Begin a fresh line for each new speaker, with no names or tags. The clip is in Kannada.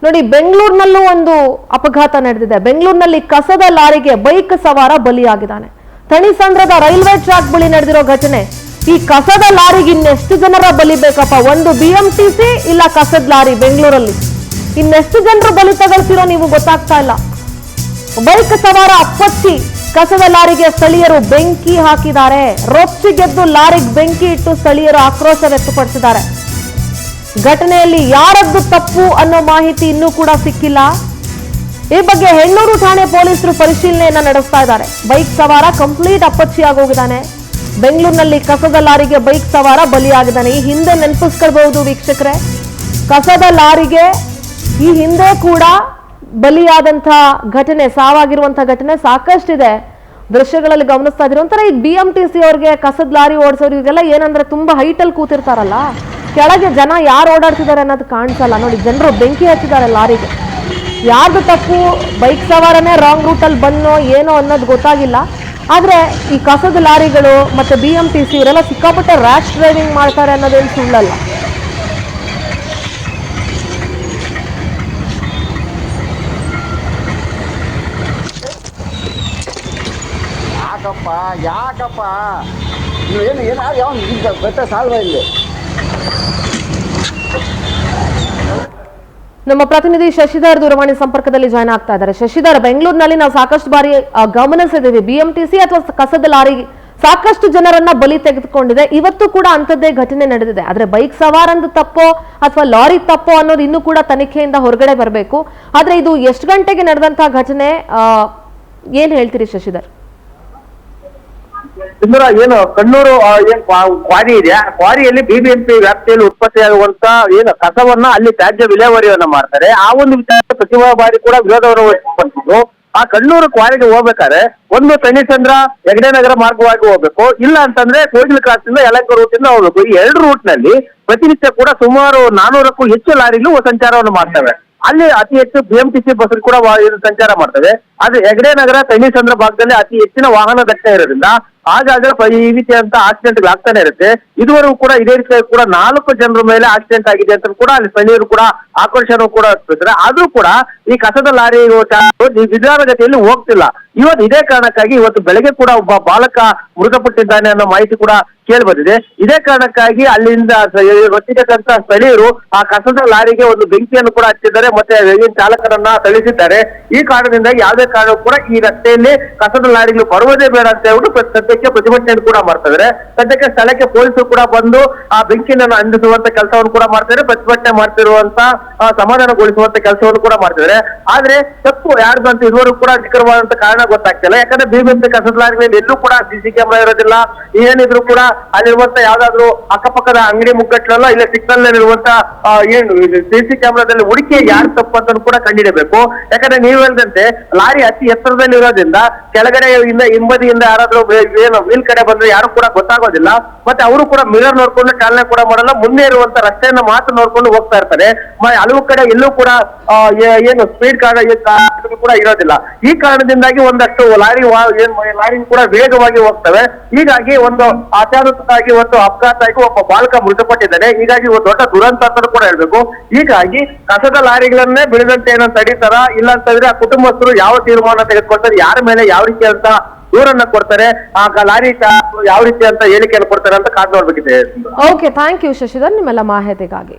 ನೋಡಿ, ಬೆಂಗಳೂರಿನಲ್ಲೂ ಒಂದು ಅಪಘಾತ ನಡೆದಿದೆ. ಬೆಂಗಳೂರಿನಲ್ಲಿ ಕಸದ ಲಾರಿಗೆ ಬೈಕ್ ಸವಾರ ಬಲಿಯಾಗಿದ್ದಾನೆ. ಥಣಿಸಂದ್ರದ ರೈಲ್ವೆ ಟ್ರ್ಯಾಕ್ ಬಳಿ ನಡೆದಿರೋ ಘಟನೆ. ಈ ಕಸದ ಲಾರಿಗೆ ಇನ್ನೆಷ್ಟು ಜನರ ಬಲಿ ಬೇಕಪ್ಪ? ಒಂದು BMTC ಇಲ್ಲ ಕಸದ ಲಾರಿ ಬೆಂಗಳೂರಲ್ಲಿ. ಇನ್ನೆಷ್ಟು ಜನರು ಬಲಿ ತಗೊಳ್ತಿರೋ ನೀವು ಗೊತ್ತಾಗ್ತಾ ಇಲ್ಲ. ಬೈಕ್ ಸವಾರ ಅಪ್ಪಚ್ಚಿ ಕಸದ ಲಾರಿಗೆ ಸ್ಥಳೀಯರು ಬೆಂಕಿ ಹಾಕಿದ್ದಾರೆ. ರೊಚ್ಚಿಗೆದ್ದು ಲಾರಿಗೆ ಬೆಂಕಿ ಇಟ್ಟು ಸ್ಥಳೀಯರು ಆಕ್ರೋಶ ವ್ಯಕ್ತಪಡಿಸಿದ್ದಾರೆ. ಘಟನೆಯಲ್ಲಿ ಯಾರದ್ದು ತಪ್ಪು ಅನ್ನೋ ಮಾಹಿತಿ ಇನ್ನೂ ಕೂಡ ಸಿಕ್ಕಿಲ್ಲ. ಈ ಬಗ್ಗೆ ಹೆಣ್ಣೂರು ಠಾಣೆ ಪೊಲೀಸರು ಪರಿಶೀಲನೆಯನ್ನ ನಡೆಸ್ತಾ ಇದ್ದಾರೆ. ಬೈಕ್ ಸವಾರ ಕಂಪ್ಲೀಟ್ ಅಪ್ಪಚ್ಚಿಯಾಗೋಗಿದ್ದಾನೆ. ಬೆಂಗಳೂರಿನಲ್ಲಿ ಕಸದ ಲಾರಿಗೆ ಬೈಕ್ ಸವಾರ ಬಲಿಯಾಗಿದ್ದಾನೆ. ಈ ಹಿಂದೆ ನೆನಪಿಸ್ಕೊಳ್ಬಹುದು ವೀಕ್ಷಕರೇ, ಕಸದ ಲಾರಿಗೆ ಈ ಹಿಂದೆ ಕೂಡ ಬಲಿಯಾದಂತಹ ಘಟನೆ, ಸಾವಾಗಿರುವಂತಹ ಘಟನೆ ಸಾಕಷ್ಟಿದೆ. ದೃಶ್ಯಗಳಲ್ಲಿ ಗಮನಿಸ್ತಾ ಇದ್ರು. ಒಂಥರ ಈಗ BMTC ಅವ್ರಿಗೆ, ಕಸದ ಲಾರಿ ಓಡಿಸೋರಿಗೆಲ್ಲ ಏನಂದ್ರೆ ತುಂಬಾ ಹೈಟ್ ಅಲ್ಲಿ ಕೂತಿರ್ತಾರಲ್ಲ, ಕೆಳಗೆ ಜನ ಯಾರು ಓಡಾಡ್ತಿದ್ದಾರೆ ಅನ್ನೋದು ಕಾಣಿಸಲ್ಲ. ನೋಡಿ, ಜನರು ಬೆಂಕಿ ಹಚ್ಚಿದ್ದಾರೆ ಲಾರಿಗೆ. ಯಾರ್ದು ತಪ್ಪು? ಬೈಕ್ ಸವಾರನೇ ರಾಂಗ್ ರೂಟಲ್ಲಿ ಬನ್ನೋ ಏನೋ ಅನ್ನೋದು ಗೊತ್ತಾಗಿಲ್ಲ. ಆದ್ರೆ ಈ ಕಸದ ಲಾರಿಗಳು ಮತ್ತೆ BMTC ಇವರೆಲ್ಲ ಸಿಕ್ಕಾಪಟ್ಟೆ ರ್ಯಾಶ್ ಡ್ರೈವಿಂಗ್ ಮಾಡ್ತಾರೆ ಅನ್ನೋದೇನು ಸುಳ್ಳಲ್ಲ.
ಯಾಕಪ್ಪ ಏನು ಯಾವ ಬೆಟ್ಟ ಸಾಲ್ವ ಇಲ್ಲಿ.
ನಮ್ಮ ಪ್ರತಿನಿಧಿ ಶಶಿಧರ್ ದೂರವಾಣಿ ಸಂಪರ್ಕದಲ್ಲಿ ಜಾಯ್ನ್ ಆಗ್ತಾ ಇದ್ದಾರೆ. ಶಶಿಧರ್, ಬೆಂಗಳೂರಿನಲ್ಲಿ ನಾವು ಸಾಕಷ್ಟು ಬಾರಿ ಗಮನಿಸಿದ್ದೀವಿ, BMTC ಅಥವಾ ಕಸದ ಲಾರಿ ಸಾಕಷ್ಟು ಜನರನ್ನ ಬಲಿ ತೆಗೆದುಕೊಂಡಿದೆ. ಇವತ್ತು ಕೂಡ ಅಂಥದ್ದೇ ಘಟನೆ ನಡೆದಿದೆ. ಆದ್ರೆ ಬೈಕ್ ಸವಾರಂದು ತಪ್ಪೋ ಅಥವಾ ಲಾರಿ ತಪ್ಪೋ ಅನ್ನೋದು ಇನ್ನೂ ಕೂಡ ತನಿಖೆಯಿಂದ ಹೊರಗಡೆ ಬರಬೇಕು. ಆದ್ರೆ ಇದು ಎಷ್ಟು ಗಂಟೆಗೆ ನಡೆದಂತಹ ಘಟನೆ, ಏನ್ ಹೇಳ್ತೀರಿ ಶಶಿಧರ್?
ಏನು ಕಣ್ಣೂರು ಏನ್ ಕ್ವಾರಿ ಇದೆ, ಆ ಕ್ವಾರಿಯಲ್ಲಿ BBMP ವ್ಯಾಪ್ತಿಯಲ್ಲಿ ಉತ್ಪತ್ತಿಯಾಗುವಂತ ಏನು ಕಸವನ್ನ ಅಲ್ಲಿ ತ್ಯಾಜ್ಯ ವಿಲೇವಾರಿಯನ್ನ ಮಾಡ್ತಾರೆ. ಆ ಒಂದು ವಿಚಾರ ಪ್ರತಿ ಬಾರಿ ಕೂಡ ವಿರೋಧವನ್ನು ವ್ಯಕ್ತಪಡಿಸಿದ್ರು. ಆ ಕಣ್ಣೂರು ಕ್ವಾರಿಗೆ ಹೋಗ್ಬೇಕಾದ್ರೆ ಒಂದು ಥಣಿಸಂದ್ರ ಹೆಗ್ಡೆ ನಗರ ಮಾರ್ಗವಾಗಿ ಹೋಗ್ಬೇಕು, ಇಲ್ಲ ಅಂತಂದ್ರೆ ಕೋಗಿಲ್ ಕ್ರಾಸ್ ಇಂದ ಯಲಹಂಕ ರೂಟ್ ಇಂದ ಹೋಗ್ಬೇಕು. ಈ ಎರಡು ರೂಟ್ ನಲ್ಲಿ ಪ್ರತಿನಿತ್ಯ ಕೂಡ ಸುಮಾರು 400ಕ್ಕೂ ಹೆಚ್ಚು ಲಾರಿಗಳು ಸಂಚಾರವನ್ನು ಮಾಡ್ತವೆ. ಅಲ್ಲಿ ಅತಿ ಹೆಚ್ಚು BMTC ಬಸ್ ಕೂಡ ಸಂಚಾರ ಮಾಡ್ತವೆ. ಆದ್ರೆ ಹೆಗ್ಡೆ ನಗರ ಥಣಿಸಂದ್ರ ಭಾಗದಲ್ಲಿ ಅತಿ ಹೆಚ್ಚಿನ ವಾಹನ ದಟ್ಟಣೆ ಇರೋದ್ರಿಂದ ಆಗಾಗ ಈ ರೀತಿಯಂತ ಆಕ್ಸಿಡೆಂಟ್ ಆಗ್ತಾನೆ ಇರುತ್ತೆ. ಇದುವರೆಗೂ ಕೂಡ ಇದೇ ರೀತಿ ಕೂಡ 4 ಜನರ ಮೇಲೆ ಆಕ್ಸಿಡೆಂಟ್ ಆಗಿದೆ ಅಂತ ಕೂಡ ಅಲ್ಲಿ ಸ್ಥಳೀಯರು ಕೂಡ ಆಕ್ರೋಶನೂ ಕೂಡ ವ್ಯಕ್ತಪಡಿಸಿದ್ದಾರೆ. ಆದ್ರೂ ಕೂಡ ಈ ಕಸದ ಲಾರಿ ನಿಧಾನಗತಿಯಲ್ಲಿ ಹೋಗ್ತಿಲ್ಲ. ಇವತ್ತು ಇದೇ ಕಾರಣಕ್ಕಾಗಿ ಇವತ್ತು ಬೆಳಗ್ಗೆ ಕೂಡ ಒಬ್ಬ ಬಾಲಕ ಮೃತಪಟ್ಟಿದ್ದಾನೆ ಅನ್ನೋ ಮಾಹಿತಿ ಕೂಡ ಕೇಳಿ ಬಂದಿದೆ. ಇದೇ ಕಾರಣಕ್ಕಾಗಿ ಅಲ್ಲಿಂದ ಗೊತ್ತಿರತಕ್ಕಂತ ಸ್ಥಳೀಯರು ಆ ಕಸದ ಲಾರಿಗೆ ಒಂದು ಬೆಂಕಿಯನ್ನು ಕೂಡ ಹಚ್ಚಿದ್ದಾರೆ, ಮತ್ತೆ ಚಾಲಕರನ್ನ ಥಳಿಸಿದ್ದಾರೆ. ಈ ಕಾರಣದಿಂದಾಗಿ ಯಾವುದೇ ಕಾರಣ ಕೂಡ ಈ ರಸ್ತೆಯಲ್ಲಿ ಕಸದ ಲಾರಿಗಳು ಬರುವುದೇ ಬೇಡ ಅಂತ ಹೇಳ್ಬಿಟ್ಟು ಸದ್ಯಕ್ಕೆ ಪ್ರತಿಭಟನೆ ಕೂಡ ಮಾಡ್ತಾ ಇದ್ದಾರೆ. ಸದ್ಯಕ್ಕೆ ಸ್ಥಳಕ್ಕೆ ಪೊಲೀಸರು ಕೂಡ ಬಂದು ಆ ಬೆಂಕಿಯನ್ನು ಅಂದಿಸುವಂತ ಕೆಲಸವನ್ನು ಕೂಡ ಮಾಡ್ತಾರೆ. ಪ್ರತಿಭಟನೆ ಮಾಡ್ತಿರುವಂತ ಸಮಾಧಾನಗೊಳಿಸುವಂತ ಕೆಲಸವನ್ನು ಕೂಡ ಮಾಡ್ತಿದ್ದಾರೆ. ಆದ್ರೆ ತಪ್ಪು ಯಾರ್ದು ಅಂತ ಇದುವರೆಗೂ ಕೂಡ ನಿಖರವಾದಂತ ಕಾರಣ ಗೊತ್ತಾಗ್ತಿಲ್ಲ. ಯಾಕಂದ್ರೆ BBMP ಕಸದ ಲಾರಿಗಳಲ್ಲಿ ಎಲ್ಲೂ ಕೂಡ CC ಕ್ಯಾಮೆರಾ ಇರೋದಿಲ್ಲ. ಏನಿದ್ರು ಕೂಡ ಅಲ್ಲಿರುವಂತ ಯಾವ್ದಾದ್ರು ಅಕ್ಕಪಕ್ಕದ ಅಂಗಡಿ ಮುಗ್ಗಟ್ಟಲ್ಲ, ಇಲ್ಲ ಸಿಗ್ನಲ್ ಇರುವಂತ ಏನು CC ಕ್ಯಾಮೆರಾದಲ್ಲಿ ಹುಡುಕಿ ಯಾರು ತಪ್ಪು ಅಂತ ಕೂಡ ಕಂಡಿಡಬೇಕು. ಯಾಕಂದ್ರೆ ನೀವು ಹೇಳಿದಂತೆ ಲಾರಿ ಅತಿ ಎತ್ತರದಲ್ಲಿ ಇರೋದ್ರಿಂದ ಕೆಳಗಡೆ ಹಿಂಬದಿಯಿಂದ ಯಾರಾದ್ರೂ ಏನು ವೀಲ್ ಕಡೆ ಬಂದ್ರೆ ಯಾರು ಕೂಡ ಗೊತ್ತಾಗೋದಿಲ್ಲ. ಮತ್ತೆ ಅವರು ಕೂಡ ಮಿರರ್ ನೋಡ್ಕೊಂಡು ಚಾಲನೆ ಕೂಡ ಮಾಡಲ್ಲ, ಮುಂದೆ ಇರುವಂತ ರಸ್ತೆಯನ್ನ ಮಾತ್ರ ನೋಡ್ಕೊಂಡು ಹೋಗ್ತಾ ಇರ್ತಾರೆ. ಹಲವು ಕಡೆ ಎಲ್ಲೂ ಕೂಡ ಏನು ಸ್ಪೀಡ್ ಕೂಡ ಇರೋದಿಲ್ಲ. ಈ ಕಾರಣದಿಂದಾಗಿ ಒಂದಷ್ಟು ಲಾರಿ ಕೂಡ ವೇಗವಾಗಿ ಹೋಗ್ತವೆ. ಹೀಗಾಗಿ ಒಂದು ಅಚಾನಕವಾಗಿ ಒಂದು ಅಪಘಾತ ಆಗಿ ಒಬ್ಬ ಬಾಲಕ ಮೃತಪಟ್ಟಿದ್ದಾನೆ. ಹೀಗಾಗಿ ಒಂದು ದೊಡ್ಡ ದುರಂತ ಅಂತ ಕೂಡ ಹೇಳ್ಬೇಕು. ಹೀಗಾಗಿ ಕಸದ ಲಾರಿಗಳನ್ನೇ ಬೆಳೆದಂತೆ ಏನೋ ತಡೀತಾರ, ಇಲ್ಲ ಅಂತಂದ್ರೆ ಆ ಕುಟುಂಬಸ್ಥರು ಯಾವ ತೀರ್ಮಾನ ತೆಗೆದುಕೊಳ್ತಾರೆ, ಯಾರ ಮೇಲೆ ಯಾವ ರೀತಿ ಅಂತ ದೂರನ್ನ ಕೊಡ್ತಾರೆ, ಆ ಲಾರಿ ಯಾವ ರೀತಿ ಅಂತ ಹೇಳಿಕೆಯನ್ನು ಕೊಡ್ತಾರೆ ಅಂತ ಕಾದು ನೋಡ್ಬೇಕಿದೆ.
ಓಕೆ, ಥ್ಯಾಂಕ್ ಯು ಶಶಿಧರ್ ನಿಮ್ಮೆಲ್ಲ ಮಾಹಿತಿಗಾಗಿ.